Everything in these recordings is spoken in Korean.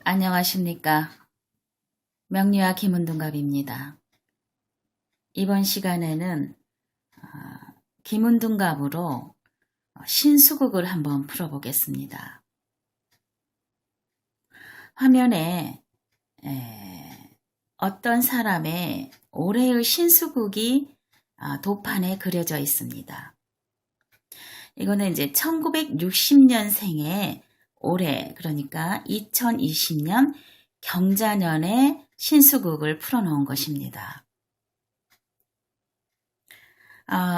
안녕하십니까. 명리와 김은둥갑입니다. 이번 시간에는 김은둥갑으로 신수국을 한번 풀어보겠습니다. 화면에 어떤 사람의 올해의 신수국이 도판에 그려져 있습니다. 이거는 이제 1960년생의 올해, 그러니까 2020년 경자년의 신수국을 풀어놓은 것입니다.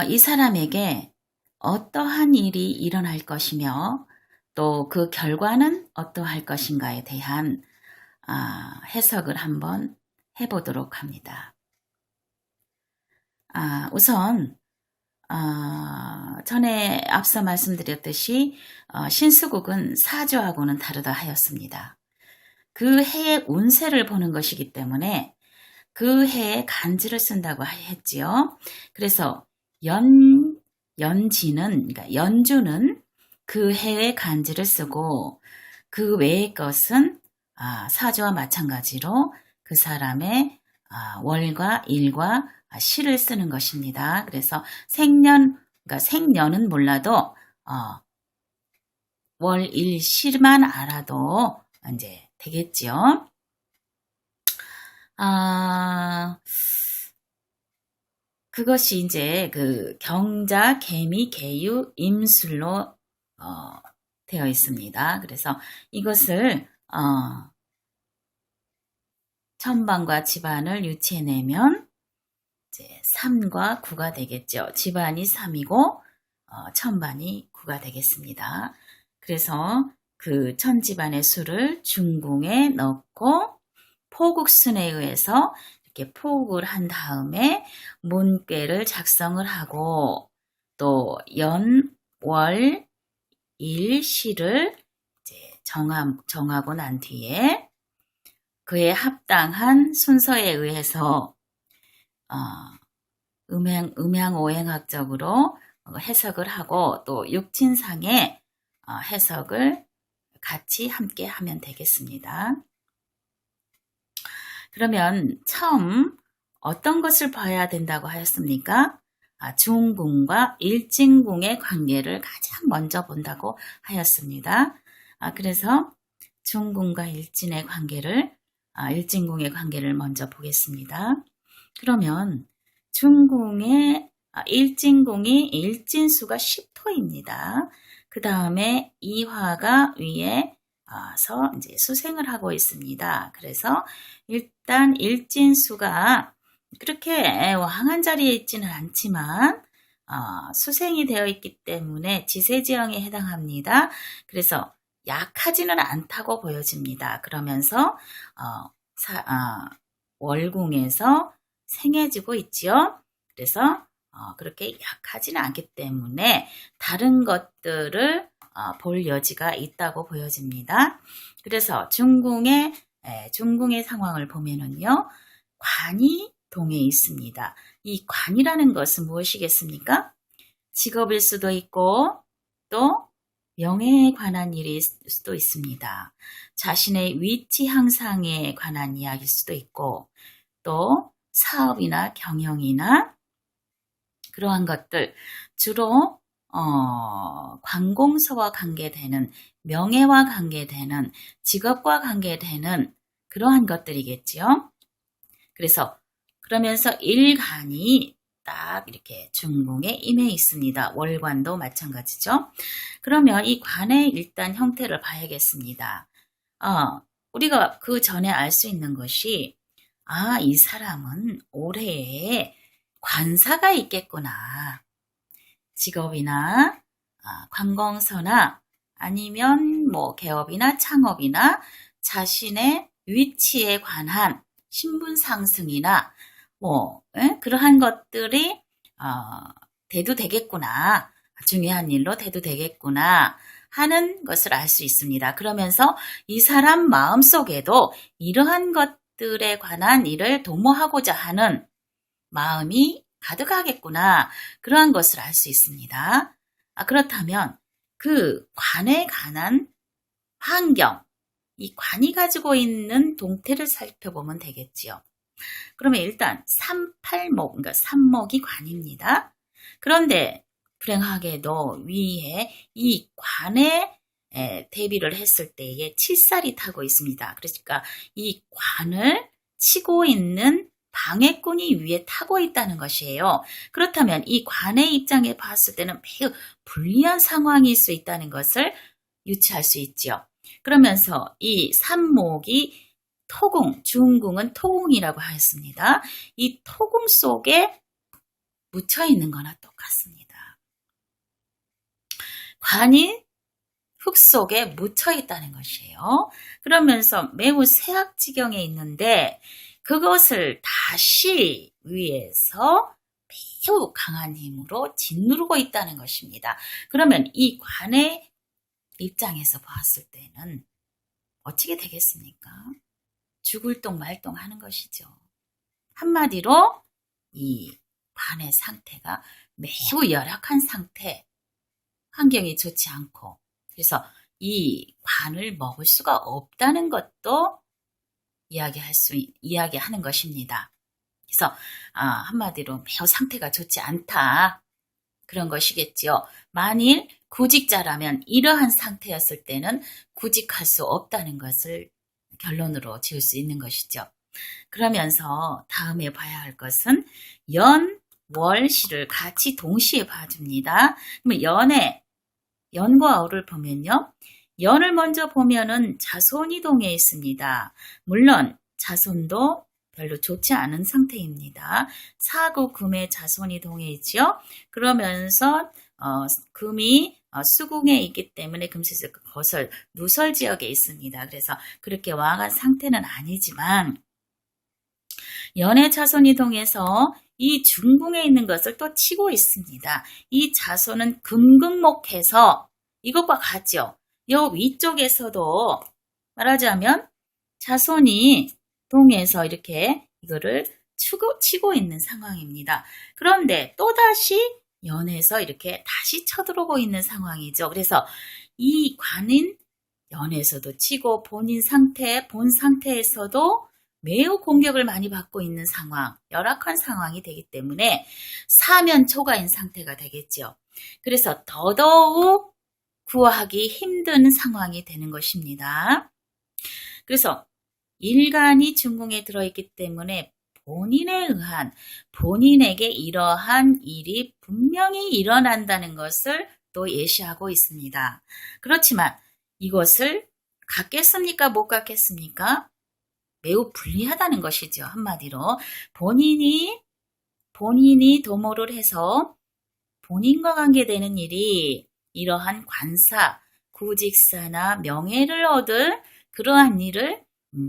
이 사람에게 어떠한 일이 일어날 것이며 또 그 결과는 어떠할 것인가에 대한 해석을 한번 해보도록 합니다. 우선 전에 앞서 말씀드렸듯이 신수국은 사주하고는 다르다 하였습니다. 그 해의 운세를 보는 것이기 때문에 그 해의 간지를 쓴다고 했지요. 그래서 연지는, 그러니까 연주는 그 해의 간지를 쓰고 그 외의 것은 사주와 마찬가지로 그 사람의 월과 일과 시를 쓰는 것입니다. 그래서 그러니까 생년은 몰라도 월, 일, 시만 알아도 이제 되겠죠. 그것이 이제 그 경자, 개미, 개유, 임술로 되어 있습니다. 그래서 이것을 천반과 집안을 유치해내면 이제 3과 9가 되겠죠. 집안이 3이고 천반이 9가 되겠습니다. 그래서 그 천집안의 수를 중궁에 넣고 포국순에 의해서 이렇게 포국을 한 다음에 문괴를 작성을 하고 또 연, 월, 일, 시를 이제 정하고 난 뒤에 그에 합당한 순서에 의해서 음양오행학적으로 해석을 하고 또 육친상의 해석을 같이 함께 하면 되겠습니다. 그러면 처음 어떤 것을 봐야 된다고 하였습니까? 중궁과 일진궁의 관계를 가장 먼저 본다고 하였습니다. 그래서 중궁과 일진궁의 관계를 먼저 보겠습니다. 그러면 중궁의 일진궁이 일진수가 10토입니다. 그 다음에 이화가 위에서 이제 수생을 하고 있습니다. 그래서 일단 일진수가 그렇게 왕한 자리에 있지는 않지만 수생이 되어 있기 때문에 지세지형에 해당합니다. 그래서 약하지는 않다고 보여집니다. 그러면서 월궁에서 생해지고 있지요. 그래서 그렇게 약하지는 않기 때문에 다른 것들을 볼 여지가 있다고 보여집니다. 그래서 중궁의 상황을 보면은요, 관이 동에 있습니다. 이 관이라는 것은 무엇이겠습니까? 직업일 수도 있고 또 명예에 관한 일일 수도 있습니다. 자신의 위치 향상에 관한 이야기일 수도 있고 또 사업이나 경영이나 그러한 것들, 주로 관공서와 관계되는, 명예와 관계되는, 직업과 관계되는 그러한 것들이겠지요. 그러면서 일간이 딱 이렇게 중궁에 임해 있습니다. 월관도 마찬가지죠. 그러면 이 관의 일단 형태를 봐야겠습니다. 우리가 그 전에 알 수 있는 것이 이 사람은 올해에 관사가 있겠구나. 직업이나 관공서나 아니면 뭐 개업이나 창업이나 자신의 위치에 관한 신분 상승이나 그러한 것들이 돼도 되겠구나. 중요한 일로 돼도 되겠구나 하는 것을 알 수 있습니다. 그러면서 이 사람 마음속에도 이러한 것들에 관한 일을 도모하고자 하는 마음이 가득하겠구나. 그러한 것을 알 수 있습니다. 그렇다면 그 관에 관한 환경, 이 관이 가지고 있는 동태를 살펴보면 되겠지요. 그러면 일단 삼팔목, 그러니까 삼목이 관입니다. 그런데 불행하게도 위에 이 관에 대비를 했을 때에 칠살이 타고 있습니다. 그러니까 이 관을 치고 있는 방해꾼이 위에 타고 있다는 것이에요. 그렇다면 이 관의 입장에 봤을 때는 매우 불리한 상황일 수 있다는 것을 유추할 수 있죠. 그러면서 이 삼목이 토궁, 중궁은 토궁이라고 하였습니다. 이 토궁 속에 묻혀 있는 거나 똑같습니다. 관이 흙 속에 묻혀 있다는 것이에요. 그러면서 매우 쇠약지경에 있는데 그것을 다시 위에서 매우 강한 힘으로 짓누르고 있다는 것입니다. 그러면 이 관의 입장에서 봤을 때는 어떻게 되겠습니까? 죽을 똥 말똥 하는 것이죠. 한마디로 이 관의 상태가 매우 열악한 상태, 환경이 좋지 않고 그래서 이 관을 먹을 수가 없다는 것도 이야기하는 것입니다. 그래서 한마디로 매우 상태가 좋지 않다. 그런 것이겠죠. 만일 구직자라면 이러한 상태였을 때는 구직할 수 없다는 것을 결론으로 지을 수 있는 것이죠. 그러면서 다음에 봐야 할 것은 연, 월, 시를 같이 동시에 봐줍니다. 그러면 연과 어를 보면요. 연을 먼저 보면은 자손이 동해 있습니다. 물론 자손도 별로 좋지 않은 상태입니다. 사구 금의 자손이 동해 있죠. 그러면서 금이 수궁에 있기 때문에 금세술 거설 누설 지역에 있습니다. 그래서 그렇게 왕한 상태는 아니지만 연의 자손이 동해서 이 중궁에 있는 것을 또 치고 있습니다. 이 자손은 금극목해서 이것과 같죠. 요 위쪽에서도 말하자면 자손이 동해서 이렇게 이거를 치고 있는 상황입니다. 그런데 또다시 연에서 이렇게 다시 쳐들어오고 있는 상황이죠. 그래서 이 관은 연에서도 치고 본 상태에서도 매우 공격을 많이 받고 있는 상황, 열악한 상황이 되기 때문에 사면초가인 상태가 되겠죠. 그래서 더더욱 구하기 힘든 상황이 되는 것입니다. 그래서 일간이 중궁에 들어있기 때문에 본인에게 이러한 일이 분명히 일어난다는 것을 또 예시하고 있습니다. 그렇지만 이것을 갖겠습니까? 못 갖겠습니까? 매우 불리하다는 것이죠. 한마디로 본인이 도모를 해서 본인과 관계되는 일이 이러한 관사, 구직사나 명예를 얻을 그러한 일을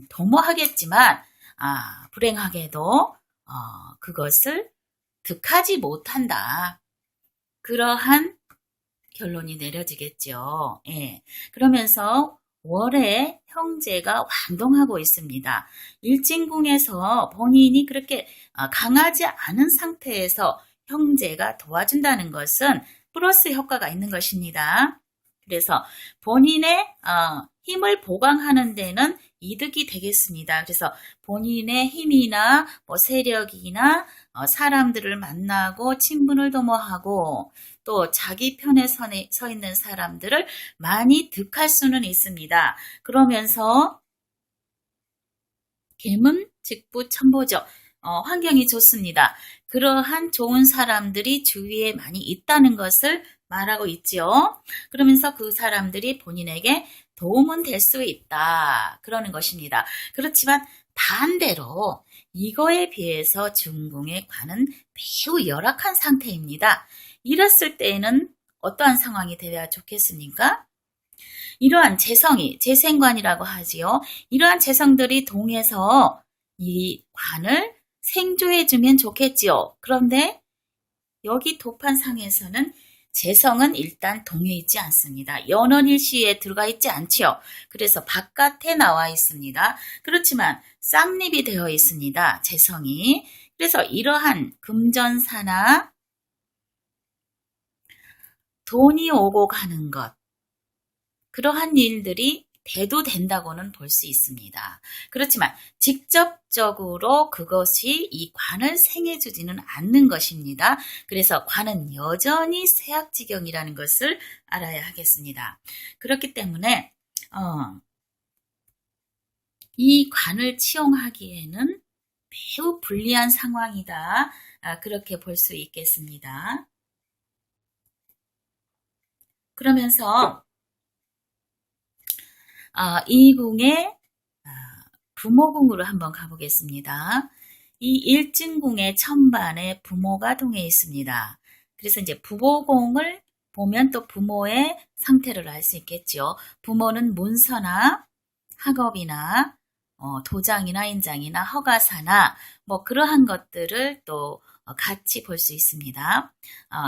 도모하겠지만 불행하게도 그것을 득하지 못한다. 그러한 결론이 내려지겠죠. 예. 그러면서 월에 형제가 완동하고 있습니다. 일진궁에서 본인이 그렇게 강하지 않은 상태에서 형제가 도와준다는 것은 플러스 효과가 있는 것입니다. 그래서 본인의 힘을 보강하는 데는 이득이 되겠습니다. 그래서 본인의 힘이나 세력이나 사람들을 만나고 친분을 도모하고 또 자기 편에 서 있는 사람들을 많이 득할 수는 있습니다. 그러면서 계문, 직부, 첨보죠. 환경이 좋습니다. 그러한 좋은 사람들이 주위에 많이 있다는 것을 말하고 있지요. 그러면서 그 사람들이 본인에게 도움은 될 수 있다. 그러는 것입니다. 그렇지만 반대로 이거에 비해서 중궁의 관은 매우 열악한 상태입니다. 이랬을 때에는 어떠한 상황이 되어야 좋겠습니까? 이러한 재생관이라고 하지요. 이러한 재성들이 동해서 이 관을 생조해주면 좋겠지요. 그런데 여기 도판상에서는 재성은 일단 동해 있지 않습니다. 연원일시에 들어가 있지 않지요. 그래서 바깥에 나와 있습니다. 그렇지만 쌍립이 되어 있습니다. 재성이. 그래서 이러한 금전사나 돈이 오고 가는 것, 그러한 일들이 돼도 된다고는 볼 수 있습니다. 그렇지만 직접적으로 그것이 이 관을 생해주지는 않는 것입니다. 그래서 관은 여전히 쇠약지경이라는 것을 알아야 하겠습니다. 그렇기 때문에 이 관을 치용하기에는 매우 불리한 상황이다. 그렇게 볼 수 있겠습니다. 그러면서 이 궁의 부모궁으로 한번 가보겠습니다. 이 일진궁의 천반에 부모가 동해 있습니다. 그래서 이제 부모궁을 보면 또 부모의 상태를 알 수 있겠죠. 부모는 문서나 학업이나 도장이나 인장이나 허가사나 뭐 그러한 것들을 또 같이 볼 수 있습니다.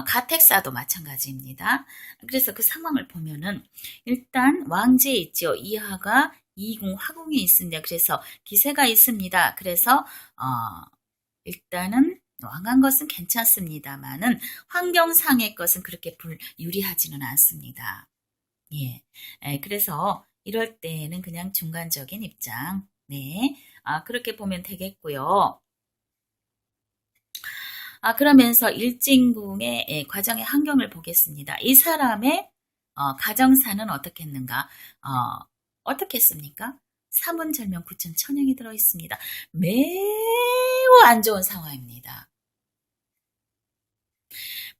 가택사도 마찬가지입니다. 그래서 그 상황을 보면은 일단 왕제에 있죠. 이하가 이궁, 화궁이 있습니다. 그래서 기세가 있습니다. 그래서 일단은 왕한 것은 괜찮습니다만은 환경상의 것은 그렇게 유리하지는 않습니다. 예, 그래서 이럴 때는 그냥 중간적인 입장, 네, 그렇게 보면 되겠고요. 그러면서 일진궁의 과정의 환경을 보겠습니다. 이 사람의 가정사는 어떻겠는가? 어떻게 했습니까? 사문절명 구천천형이 들어있습니다. 매우 안 좋은 상황입니다.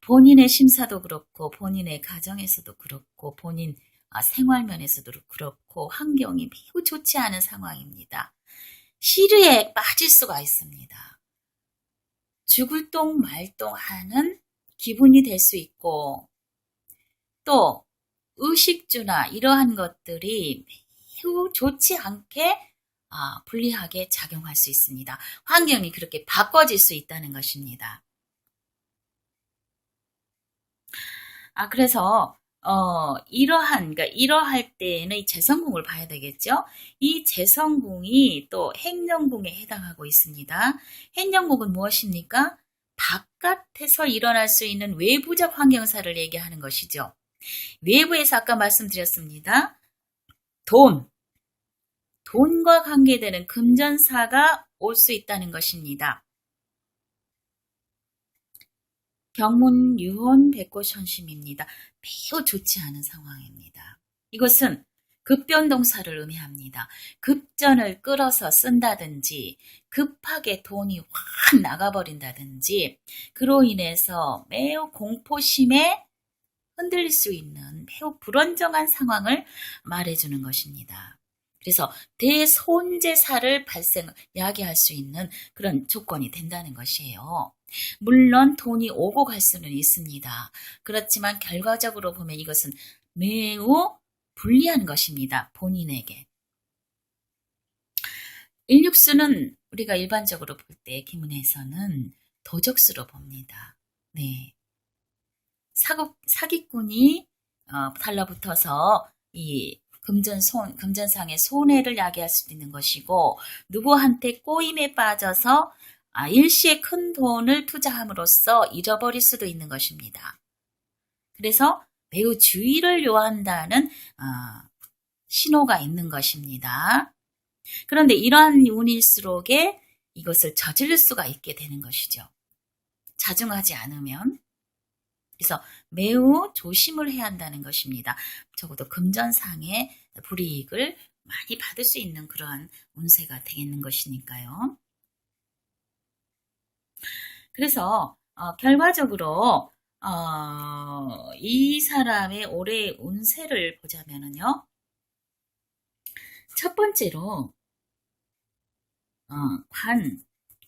본인의 심사도 그렇고 본인의 가정에서도 그렇고 본인 생활면에서도 그렇고 환경이 매우 좋지 않은 상황입니다. 시르에 빠질 수가 있습니다. 죽을 똥 말똥하는 기분이 될 수 있고 또 의식주나 이러한 것들이 매우 좋지 않게 불리하게 작용할 수 있습니다. 환경이 그렇게 바꿔질 수 있다는 것입니다. 그래서 그러니까 이러할 때는 이 재성궁을 봐야 되겠죠. 이 재성궁이 또 행정궁에 해당하고 있습니다. 행정궁은 무엇입니까? 바깥에서 일어날 수 있는 외부적 환경사를 얘기하는 것이죠. 외부에서 아까 말씀드렸습니다. 돈과 관계되는 금전사가 올 수 있다는 것입니다. 경문, 유혼, 백고천심입니다. 매우 좋지 않은 상황입니다. 이것은 급변동사를 의미합니다. 급전을 끌어서 쓴다든지 급하게 돈이 확 나가버린다든지 그로 인해서 매우 공포심에 흔들릴 수 있는 매우 불안정한 상황을 말해주는 것입니다. 그래서 대손재사를 야기할 수 있는 그런 조건이 된다는 것이에요. 물론 돈이 오고 갈 수는 있습니다. 그렇지만 결과적으로 보면 이것은 매우 불리한 것입니다. 본인에게. 일육수는 우리가 일반적으로 볼 때 기문에서는 도적수로 봅니다. 네. 사기꾼이 달라붙어서 이 금전상의 손해를 야기할 수도 있는 것이고 누구한테 꼬임에 빠져서 일시에 큰 돈을 투자함으로써 잃어버릴 수도 있는 것입니다. 그래서 매우 주의를 요한다는 신호가 있는 것입니다. 그런데 이러한 운일수록에 이것을 저지를 수가 있게 되는 것이죠. 자중하지 않으면. 그래서 매우 조심을 해야 한다는 것입니다. 적어도 금전상의 불이익을 많이 받을 수 있는 그러한 운세가 되겠는 것이니까요. 그래서 결과적으로 이 사람의 올해의 운세를 보자면은요. 첫 번째로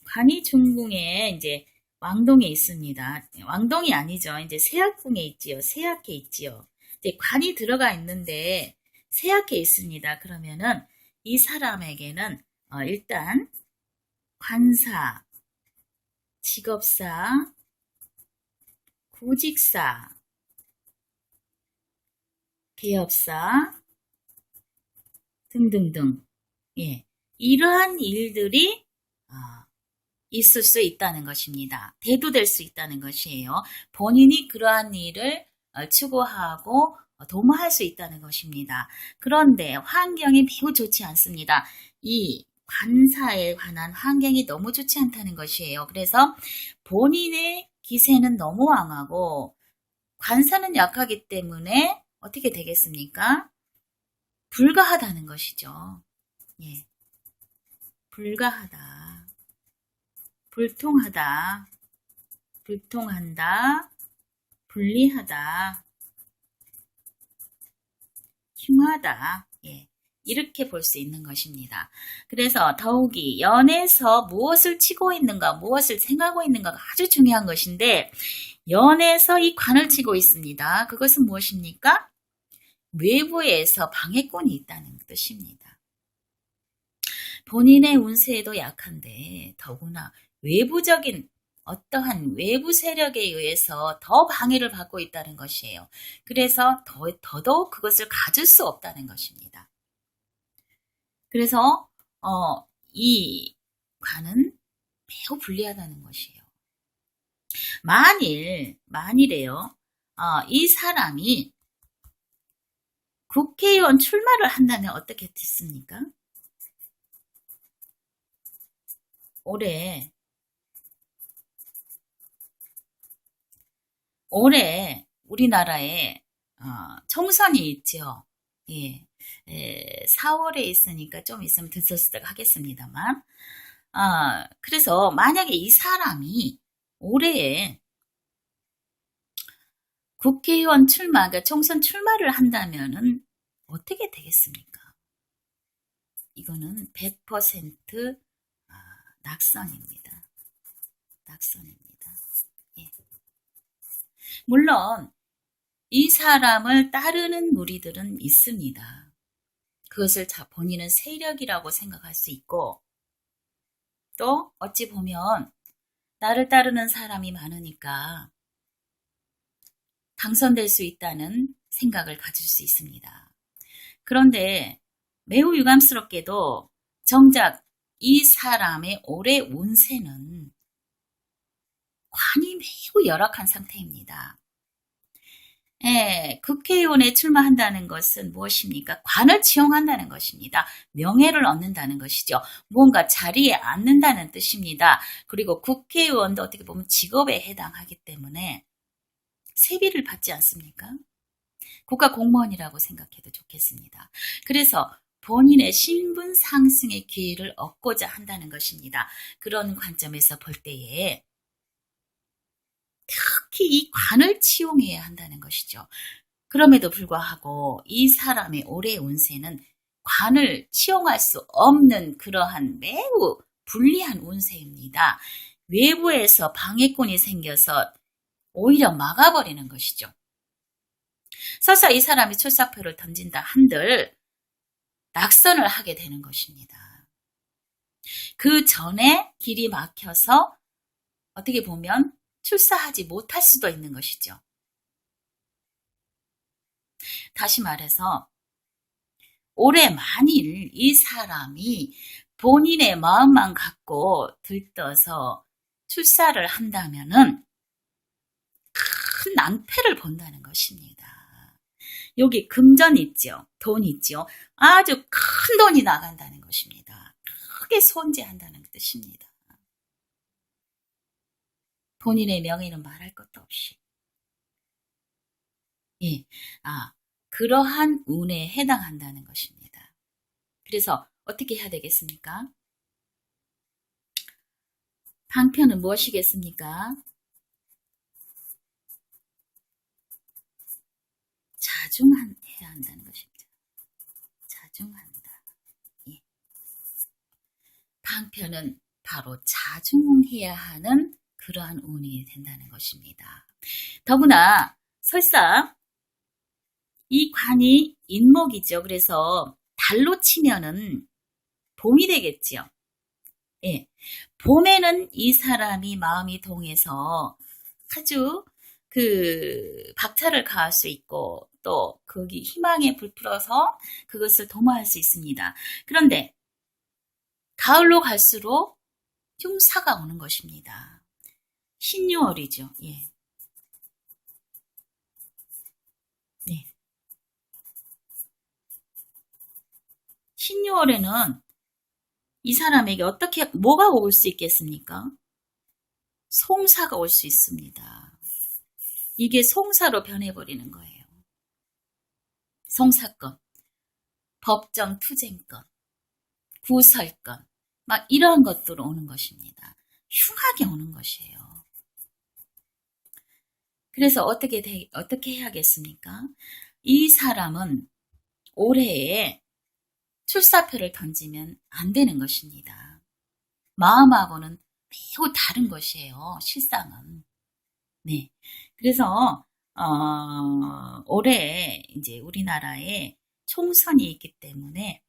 관이 중궁에 이제 왕동에 있습니다. 왕동이 아니죠. 이제 세약궁에 있지요. 세약에 있지요. 이제 관이 들어가 있는데 세약에 있습니다. 그러면은 이 사람에게는 일단 관사, 직업사, 구직사, 개업사 등등등 예, 이러한 일들이 있을 수 있다는 것입니다. 대두될 수 있다는 것이에요. 본인이 그러한 일을 추구하고 도모할 수 있다는 것입니다. 그런데 환경이 매우 좋지 않습니다. 이 관사에 관한 환경이 너무 좋지 않다는 것이에요. 그래서 본인의 기세는 너무 왕하고 관사는 약하기 때문에 어떻게 되겠습니까? 불가하다는 것이죠. 예. 불가하다. 불통하다. 불통한다. 불리하다. 흉하다. 예. 이렇게 볼 수 있는 것입니다. 그래서 더욱이 연에서 무엇을 치고 있는가, 무엇을 생각하고 있는가가 아주 중요한 것인데 연에서 이 관을 치고 있습니다. 그것은 무엇입니까? 외부에서 방해꾼이 있다는 뜻입니다. 본인의 운세에도 약한데 더구나 외부적인 어떠한 외부 세력에 의해서 더 방해를 받고 있다는 것이에요. 그래서 더더욱 그것을 가질 수 없다는 것입니다. 그래서 이 관은 매우 불리하다는 것이에요. 만일에요. 이 사람이 국회의원 출마를 한다면 어떻게 됐습니까? 올해 우리나라에 총선이 있죠. 예, 4월에 있으니까 좀 있으면 들썩들썩 하겠습니다만, 그래서 만약에 이 사람이 올해에 국회의원 출마, 그러니까 총선 출마를 한다면은 어떻게 되겠습니까? 이거는 100% 낙선입니다. 낙선입니다. 예. 물론 이 사람을 따르는 무리들은 있습니다. 그것을 본인은 세력이라고 생각할 수 있고 또 어찌 보면 나를 따르는 사람이 많으니까 당선될 수 있다는 생각을 가질 수 있습니다. 그런데 매우 유감스럽게도 정작 이 사람의 올해 운세는 관이 매우 열악한 상태입니다. 국회의원에 출마한다는 것은 무엇입니까? 관을 치용한다는 것입니다. 명예를 얻는다는 것이죠. 뭔가 자리에 앉는다는 뜻입니다. 그리고 국회의원도 어떻게 보면 직업에 해당하기 때문에 세비를 받지 않습니까? 국가공무원이라고 생각해도 좋겠습니다. 그래서 본인의 신분 상승의 기회를 얻고자 한다는 것입니다. 그런 관점에서 볼 때에 특히 이 관을 치용해야 한다는 것이죠. 그럼에도 불구하고 이 사람의 올해 운세는 관을 치용할 수 없는 그러한 매우 불리한 운세입니다. 외부에서 방해꾼이 생겨서 오히려 막아버리는 것이죠. 설사 이 사람이 출사표를 던진다 한들 낙선을 하게 되는 것입니다. 그 전에 길이 막혀서 어떻게 보면 출사하지 못할 수도 있는 것이죠. 다시 말해서 올해 만일 이 사람이 본인의 마음만 갖고 들떠서 출사를 한다면은 큰 낭패를 본다는 것입니다. 여기 금전 있죠. 돈 있죠. 아주 큰 돈이 나간다는 것입니다. 크게 손재한다는 뜻입니다. 본인의 명예는 말할 것도 없이. 예, 그러한 운에 해당한다는 것입니다. 그래서 어떻게 해야 되겠습니까? 방편은 무엇이겠습니까? 자중해야 한다는 것입니다. 자중한다. 예. 방편은 바로 자중해야 하는 그러한 운이 된다는 것입니다. 더구나 설사 이 관이 인목이죠. 그래서 달로 치면은 봄이 되겠지요. 예. 봄에는 이 사람이 마음이 동해서 아주 박차를 가할 수 있고 또 거기 희망에 불풀어서 그것을 도모할 수 있습니다. 그런데 가을로 갈수록 흉사가 오는 것입니다. 신유월이죠. 예. 네. 신유월에는 이 사람에게 뭐가 올 수 있겠습니까? 송사가 올 수 있습니다. 이게 송사로 변해버리는 거예요. 송사건, 법정 투쟁건, 구설건, 막 이런 것들로 오는 것입니다. 흉하게 오는 것이에요. 그래서 어떻게 해야겠습니까? 이 사람은 올해에 출사표를 던지면 안 되는 것입니다. 마음하고는 매우 다른 것이에요. 실상은. 네. 그래서 올해 이제 우리나라에 총선이 있기 때문에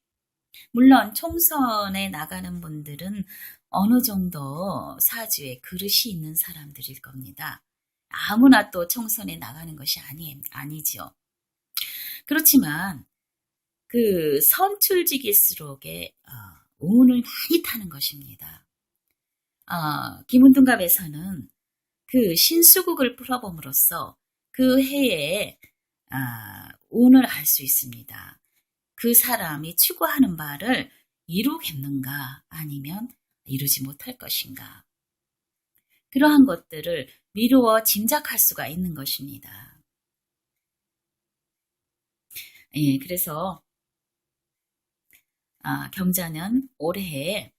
물론 총선에 나가는 분들은 어느 정도 사주에 그릇이 있는 사람들일 겁니다. 아무나 또 총선에 나가는 것이 아니죠. 그렇지만 그 선출직일수록에 운을 많이 타는 것입니다. 김운등갑에서는 그 신수국을 풀어봄으로써 그 해에 운을 알 수 있습니다. 그 사람이 추구하는 바를 이루겠는가 아니면 이루지 못할 것인가. 그러한 것들을 미루어 짐작할 수가 있는 것입니다. 예, 그래서 경자는 올해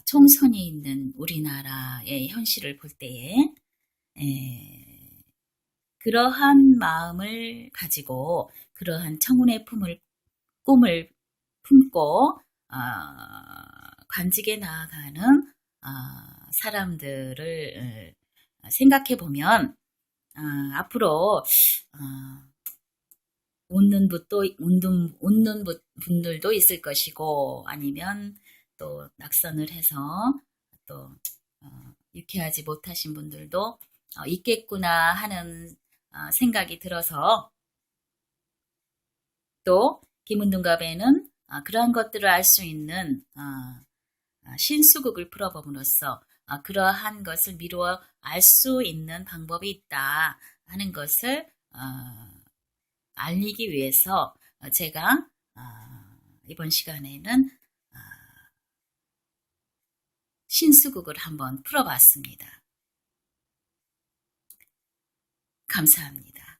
총선이 있는 우리나라의 현실을 볼 때에 그러한 마음을 가지고 그러한 청운의 꿈을 품고 관직에 나아가는 사람들을 생각해 보면 앞으로 웃는 분들도 있을 것이고 아니면 또 낙선을 해서 또 유쾌하지 못하신 분들도 있겠구나 하는 생각이 들어서 또 김운등갑에는 그러한 것들을 알 수 있는 신수국을 풀어봄으로써 그러한 것을 미루어 알 수 있는 방법이 있다 하는 것을 알리기 위해서 제가 이번 시간에는 신수국을 한번 풀어봤습니다. 감사합니다.